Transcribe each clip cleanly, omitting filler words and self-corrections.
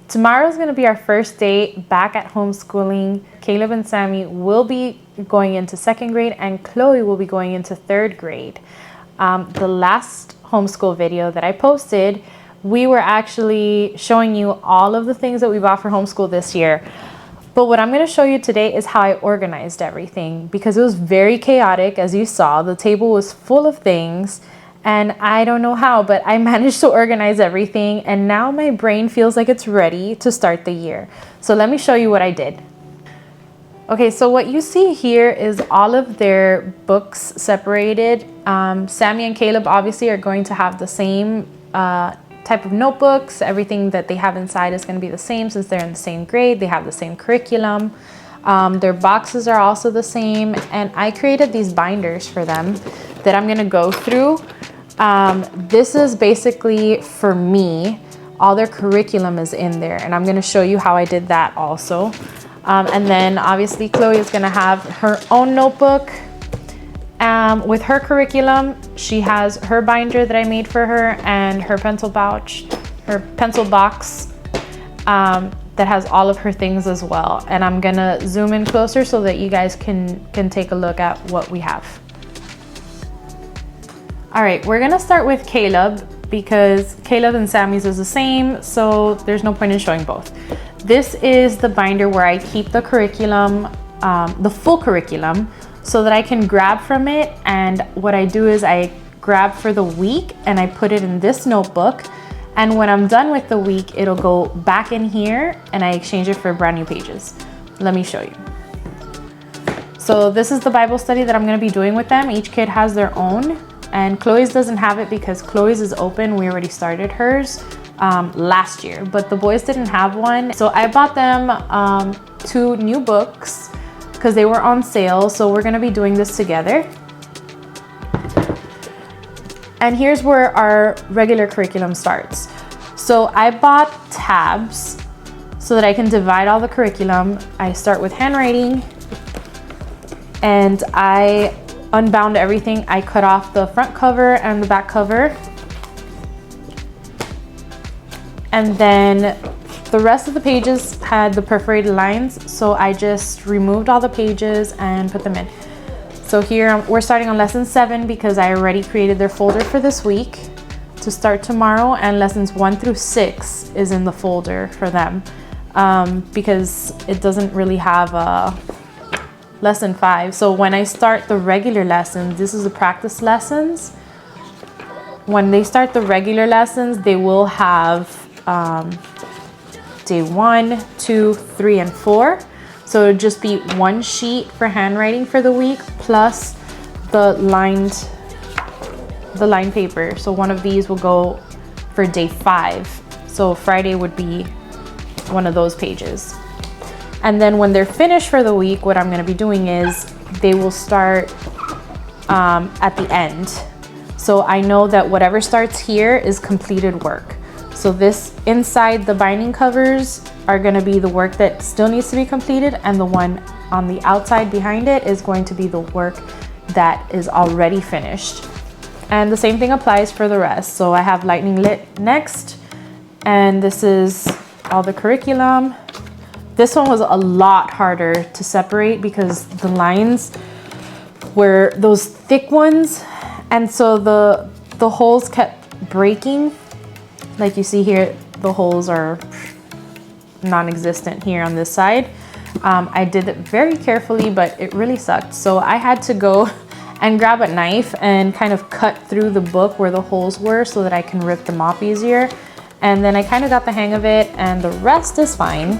Tomorrow is going to be our first day back at homeschooling. Caleb and Sammy will be going into 2nd grade and Chloe will be going into 3rd grade. The last homeschool video that I posted, we were actually showing you all of the things that we bought for homeschool this year. But what I'm going to show you today is how I organized everything, because it was very chaotic. As you saw, the table was full of things. And I don't know how, but I managed to organize everything, and now my brain feels like it's ready to start the year. So let me show you what I did. Okay, so what you see here is all of their books separated. Sammy and Caleb obviously are going to have the same type of notebooks. Everything that they have inside is going to be the same since they're in the same grade. They have the same curriculum. Their boxes are also the same, and I created these binders for them that I'm going to go through. This is basically for me. All their curriculum is in there, and I'm going to show you how I did that also. And then obviously Chloe is going to have her own notebook with her curriculum. She has her binder that I made for her and her pencil pouch, her pencil box that has all of her things as well. And I'm going to zoom in closer so that you guys can take a look at what we have. All right, we're gonna start with Caleb because Caleb and Sammy's is the same, so there's no point in showing both. This is the binder where I keep the curriculum, the full curriculum, so that I can grab from it. And what I do is I grab for the week and I put it in this notebook. And when I'm done with the week, it'll go back in here and I exchange it for brand new pages. Let me show you. So this is the Bible study that I'm gonna be doing with them. Each kid has their own. And Chloe's doesn't have it because Chloe's is open. We already started hers last year, but the boys didn't have one. So I bought them 2 new books because they were on sale. So we're gonna be doing this together. And here's where our regular curriculum starts. So I bought tabs so that I can divide all the curriculum. I start with handwriting and I unbound everything. I cut off the front cover and the back cover. And then the rest of the pages had the perforated lines, so I just removed all the pages and put them in. So here we're starting on lesson 7 because I already created their folder for this week to start tomorrow, and lessons 1 through 6 is in the folder for them because it doesn't really have a lesson 5. So when I start the regular lessons, this is the practice lessons. When they start the regular lessons, they will have day 1, 2, 3, and 4. So it'll just be 1 sheet for handwriting for the week plus the lined paper. So one of these will go for day 5. So Friday would be one of those pages. And then when they're finished for the week, what I'm gonna be doing is they will start at the end. So I know that whatever starts here is completed work. So this inside the binding covers are gonna be the work that still needs to be completed, and the one on the outside behind it is going to be the work that is already finished. And the same thing applies for the rest. So I have Lightning Lit next, and this is all the curriculum. This one was a lot harder to separate because the lines were those thick ones, and so the holes kept breaking. Like you see here, the holes are non-existent here on this side. I did it very carefully, but it really sucked. So I had to go and grab a knife and kind of cut through the book where the holes were so that I can rip them off easier. And then I kind of got the hang of it, and the rest is fine.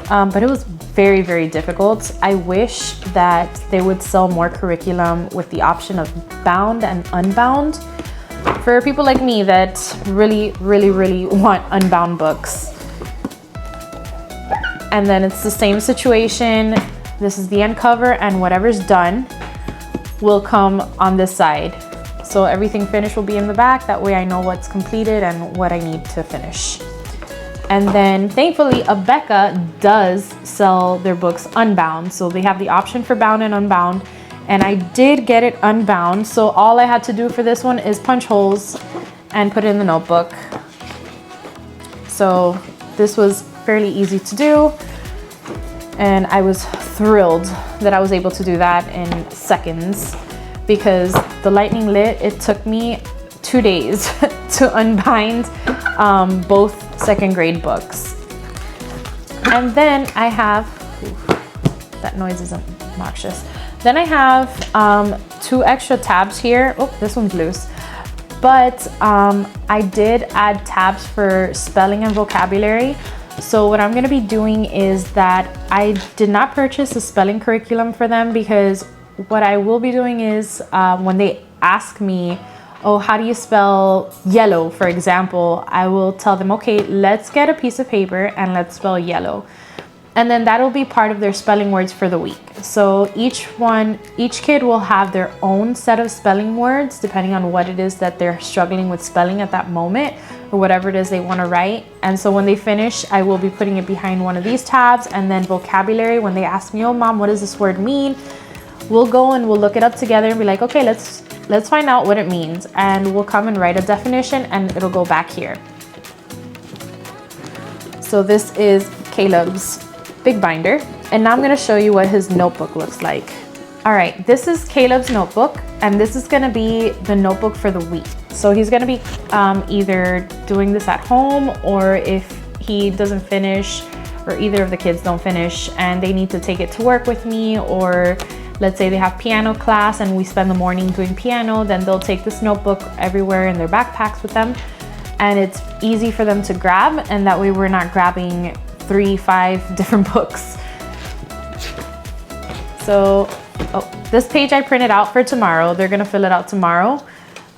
But it was very, very difficult. I wish that they would sell more curriculum with the option of bound and unbound for people like me that really, really, really want unbound books. And then it's the same situation. This is the end cover, and whatever's done will come on this side. So everything finished will be in the back. That way I know what's completed and what I need to finish. And then thankfully, Abeka does sell their books unbound. So they have the option for bound and unbound. And I did get it unbound. So all I had to do for this one is punch holes and put it in the notebook. So this was fairly easy to do. And I was thrilled that I was able to do that in seconds, because the lightning lit, it took me 2 days to unbind both second grade books. And then I have, that noise is obnoxious. Then I have 2 extra tabs here. Oh, this one's loose. But I did add tabs for spelling and vocabulary. So what I'm gonna be doing is that I did not purchase a spelling curriculum for them, because what I will be doing is when they ask me, oh, how do you spell yellow, for example, I will tell them, okay, let's get a piece of paper and let's spell yellow. And then that'll be part of their spelling words for the week. So each kid will have their own set of spelling words depending on what it is that they're struggling with spelling at that moment, or whatever it is they want to write. And so when they finish, I will be putting it behind one of these tabs. And then vocabulary, when they ask me, oh mom, what does this word mean? We'll go and we'll look it up together and be like, okay, let's find out what it means. And we'll come and write a definition and it'll go back here. So this is Caleb's big binder. And now I'm gonna show you what his notebook looks like. All right, this is Caleb's notebook, and this is gonna be the notebook for the week. So he's gonna be either doing this at home, or if he doesn't finish, or either of the kids don't finish and they need to take it to work with me, or let's say they have piano class and we spend the morning doing piano, then they'll take this notebook everywhere in their backpacks with them. And it's easy for them to grab, and that way we're not grabbing 3-5 different books. So, this page I printed out for tomorrow. They're gonna fill it out tomorrow.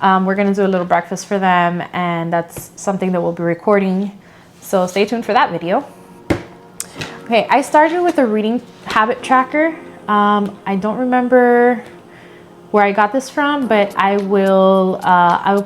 We're gonna do a little breakfast for them, and that's something that we'll be recording. So stay tuned for that video. Okay, I started with a reading habit tracker. I don't remember where I got this from, but I will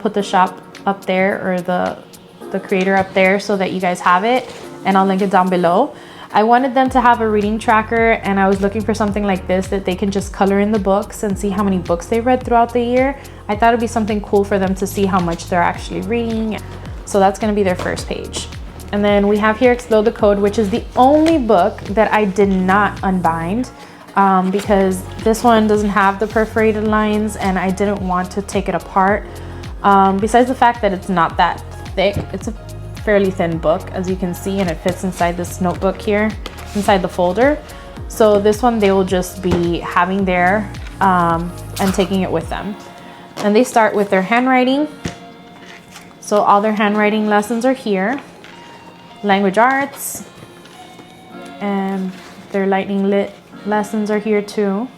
put the shop up there, or the creator up there, so that you guys have it, and I'll link it down below. I wanted them to have a reading tracker, and I was looking for something like this that they can just color in the books and see how many books they read throughout the year. I thought it'd be something cool for them to see how much they're actually reading. So that's gonna be their first page. And then we have here Explode the Code, which is the only book that I did not unbind, because this one doesn't have the perforated lines and I didn't want to take it apart. Besides the fact that it's not that thick, it's a fairly thin book, as you can see, and it fits inside this notebook here, inside the folder. So this one they will just be having there and taking it with them. And they start with their handwriting. So all their handwriting lessons are here. Language arts, and their lightning lit lessons are here too.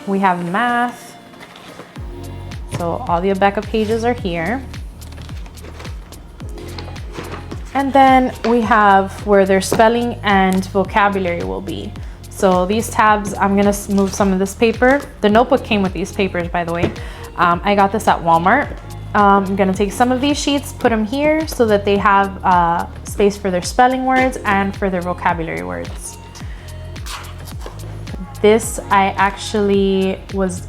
We have math. So all the Abeka pages are here. And then we have where their spelling and vocabulary will be. So these tabs, I'm gonna move some of this paper. The notebook came with these papers, by the way. I got this at Walmart. I'm gonna take some of these sheets, put them here so that they have space for their spelling words and for their vocabulary words. This I actually was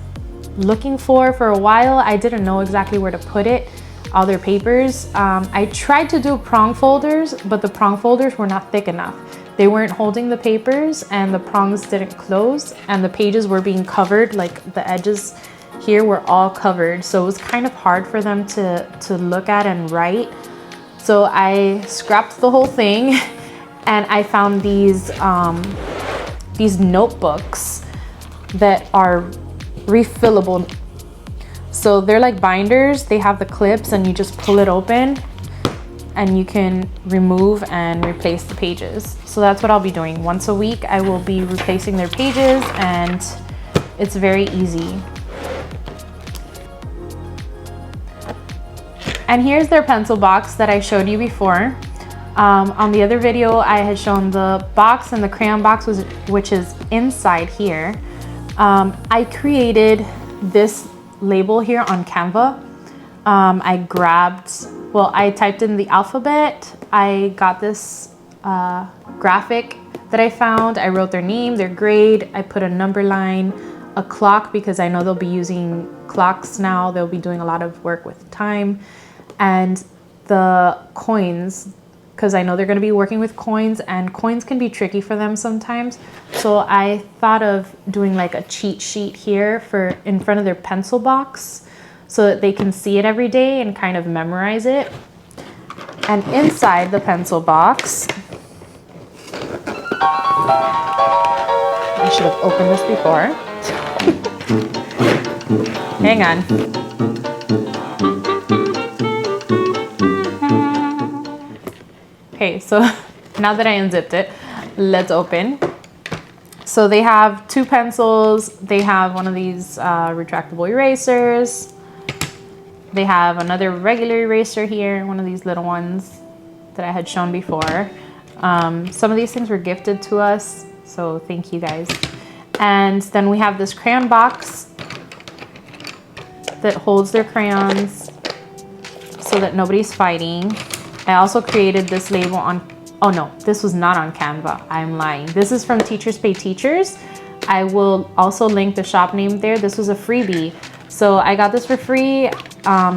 looking for a while. I didn't know exactly where to put it, all their papers. I tried to do prong folders, but the prong folders were not thick enough. They weren't holding the papers and the prongs didn't close, and the pages were being covered, like the edges here were all covered. So it was kind of hard for them to look at and write. So I scrapped the whole thing and I found these notebooks that are refillable. So they're like binders. They have the clips and you just pull it open and you can remove and replace the pages. So that's what I'll be doing. Once a week I will be replacing their pages, and it's very easy. And here's their pencil box that I showed you before. On the other video I had shown the box and the crayon box, which is inside here. I created this label here on Canva. I typed in the alphabet. I got this graphic that I found. I wrote their name, their grade. I put a number line, a clock, because I know they'll be using clocks now. They'll be doing a lot of work with time. And the coins, because I know they're going to be working with coins, and coins can be tricky for them sometimes. So I thought of doing like a cheat sheet here for in front of their pencil box so that they can see it every day and kind of memorize it. And inside the pencil box, I should have opened this before. Hang on. Okay, so now that I unzipped it, let's open. So they have 2 pencils. They have one of these retractable erasers. They have another regular eraser here, one of these little ones that I had shown before. Some of these things were gifted to us, so thank you guys. And then we have this crayon box that holds their crayons so that nobody's fighting. I also created this label on, oh no, this was not on Canva. I'm lying. This is from Teachers Pay Teachers. I will also link the shop name there. This was a freebie. So I got this for free.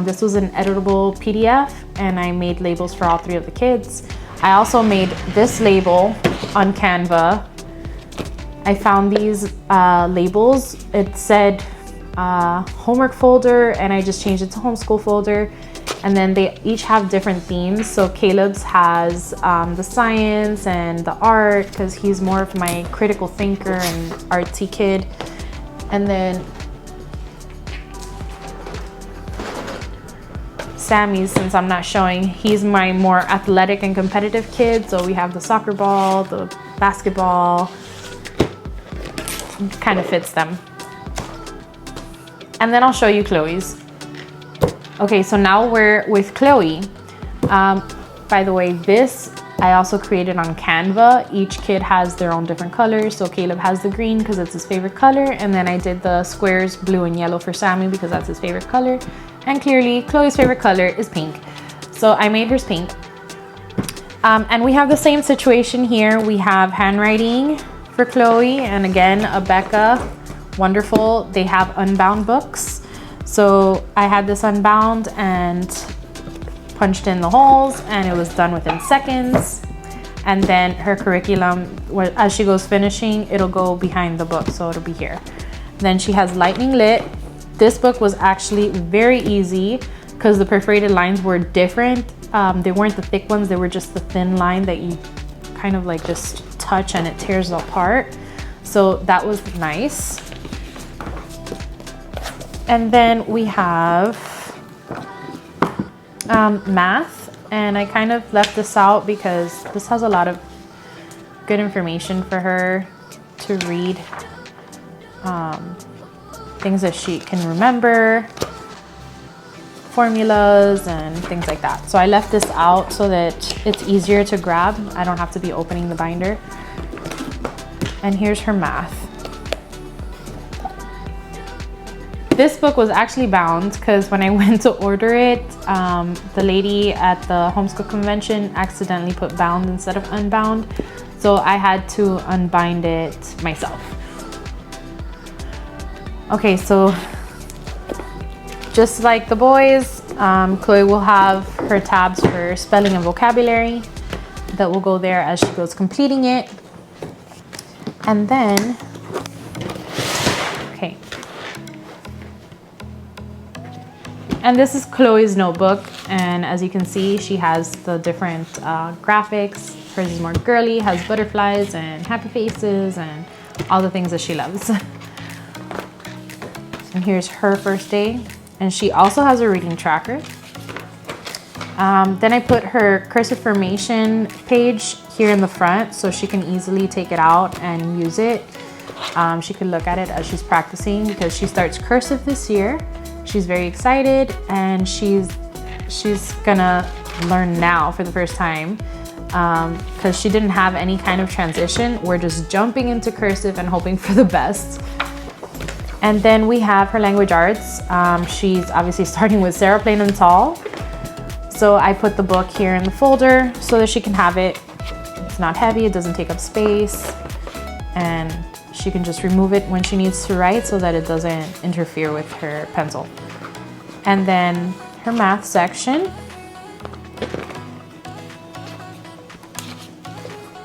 This was an editable PDF, and I made labels for all 3 of the kids. I also made this label on Canva. I found these labels. It said homework folder, and I just changed it to homeschool folder. And then they each have different themes. So Caleb's has the science and the art, because he's more of my critical thinker and artsy kid. And then Sammy's, since I'm not showing, he's my more athletic and competitive kid. So we have the soccer ball, the basketball, kind of fits them. And then I'll show you Chloe's. Okay, so now we're with Chloe. By the way, this I also created on Canva. Each kid has their own different colors. So Caleb has the green because it's his favorite color. And then I did the squares blue and yellow for Sammy because that's his favorite color. And clearly Chloe's favorite color is pink. So I made hers pink. And we have the same situation here. We have handwriting for Chloe, and again, Becca, wonderful. They have unbound books. So I had this unbound and punched in the holes, and it was done within seconds. And then her curriculum, as she goes finishing, it'll go behind the book, so it'll be here. Then she has lightning lit. This book was actually very easy because the perforated lines were different. They weren't the thick ones, they were just the thin line that you kind of like just touch and it tears apart. So that was nice. And then we have math, and I kind of left this out because this has a lot of good information for her to read. Things that she can remember, formulas and things like that. So I left this out so that it's easier to grab. I don't have to be opening the binder. And here's her math. This book was actually bound because when I went to order it, the lady at the homeschool convention accidentally put bound instead of unbound. So I had to unbind it myself. Okay, so just like the boys, Chloe will have her tabs for spelling and vocabulary that will go there as she goes completing it. And then, okay. And this is Chloe's notebook, and as you can see, she has the different graphics. Hers is more girly, has butterflies and happy faces and all the things that she loves. And here's her first day, and she also has a reading tracker. Then I put her cursive formation page here in the front so she can easily take it out and use it. She can look at it as she's practicing because she starts cursive this year. She's very excited, and she's gonna learn now for the first time because she didn't have any kind of transition. We're just jumping into cursive and hoping for the best. And then we have her language arts. She's obviously starting with Sarah Plain and Tall. So I put the book here in the folder so that she can have it. It's not heavy, it doesn't take up space, and she can just remove it when she needs to write so that it doesn't interfere with her pencil. And then her math section.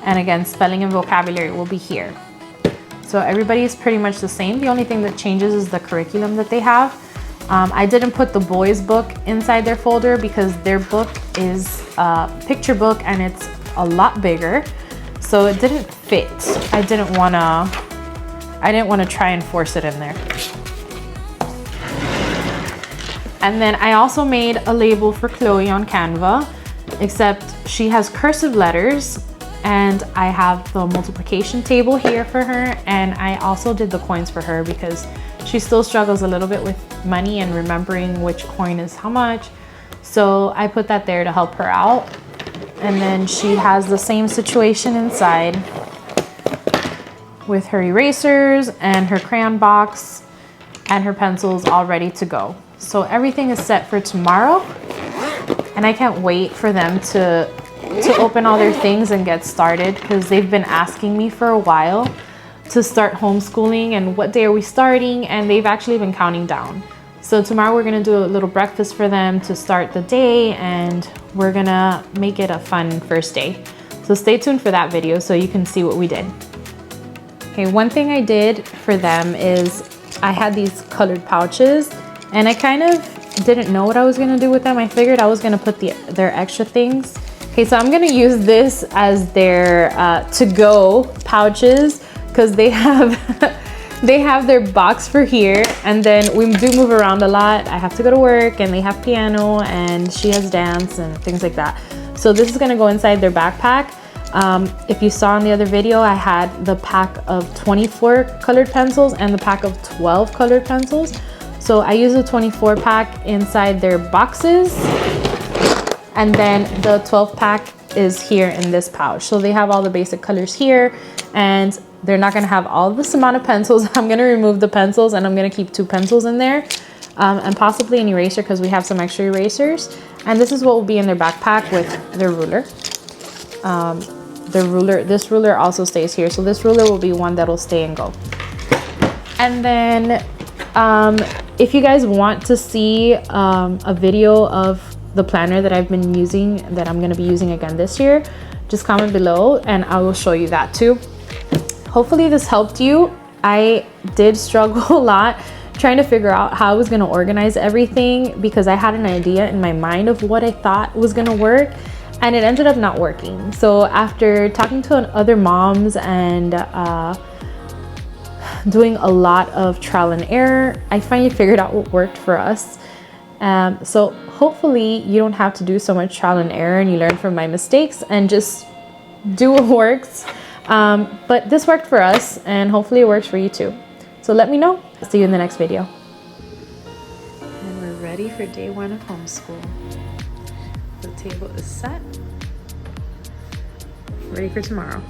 And again, spelling and vocabulary will be here. So everybody is pretty much the same. The only thing that changes is the curriculum that they have. I didn't put the boys' book inside their folder because their book is a picture book and it's a lot bigger. So it didn't fit. I didn't wanna try and force it in there. And then I also made a label for Chloe on Canva, except she has cursive letters, and I have the multiplication table here for her, and I also did the coins for her because she still struggles a little bit with money and remembering which coin is how much. So I put that there to help her out. And then she has the same situation inside with her erasers and her crayon box and her pencils all ready to go. So everything is set for tomorrow, and I can't wait for them to open all their things and get started, because they've been asking me for a while to start homeschooling and what day are we starting, and they've actually been counting down. So tomorrow we're gonna do a little breakfast for them to start the day, and we're gonna make it a fun first day. So stay tuned for that video so you can see what we did. Okay, one thing I did for them is I had these colored pouches, and I kind of didn't know what I was gonna do with them. I figured I was gonna put their extra things. Okay, so I'm gonna use this as their to-go pouches, because they have they have their box for here, and then we do move around a lot. I have to go to work, and they have piano, and she has dance and things like that. So this is gonna go inside their backpack. If you saw in the other video, I had the pack of 24 colored pencils and the pack of 12 colored pencils. So I use the 24 pack inside their boxes, and then the 12 pack is here in this pouch. So they have all the basic colors here, and they're not gonna have all this amount of pencils. I'm gonna remove the pencils, and I'm gonna keep 2 pencils in there, and possibly an eraser because we have some extra erasers. And this is what will be in their backpack with their ruler. This ruler also stays here. So this ruler will be one that'll stay and go. And then if you guys want to see a video of the planner that I've been using, that I'm gonna be using again this year, just comment below and I will show you that too. Hopefully this helped you. I did struggle a lot trying to figure out how I was gonna organize everything, because I had an idea in my mind of what I thought was gonna work, and it ended up not working. So after talking to other moms and doing a lot of trial and error, I finally figured out what worked for us. So hopefully you don't have to do so much trial and error, and you learn from my mistakes and just do what works. But this worked for us, and hopefully it works for you too. So let me know. See you in the next video. And we're ready for day 1 of homeschool. The table is set, ready for tomorrow.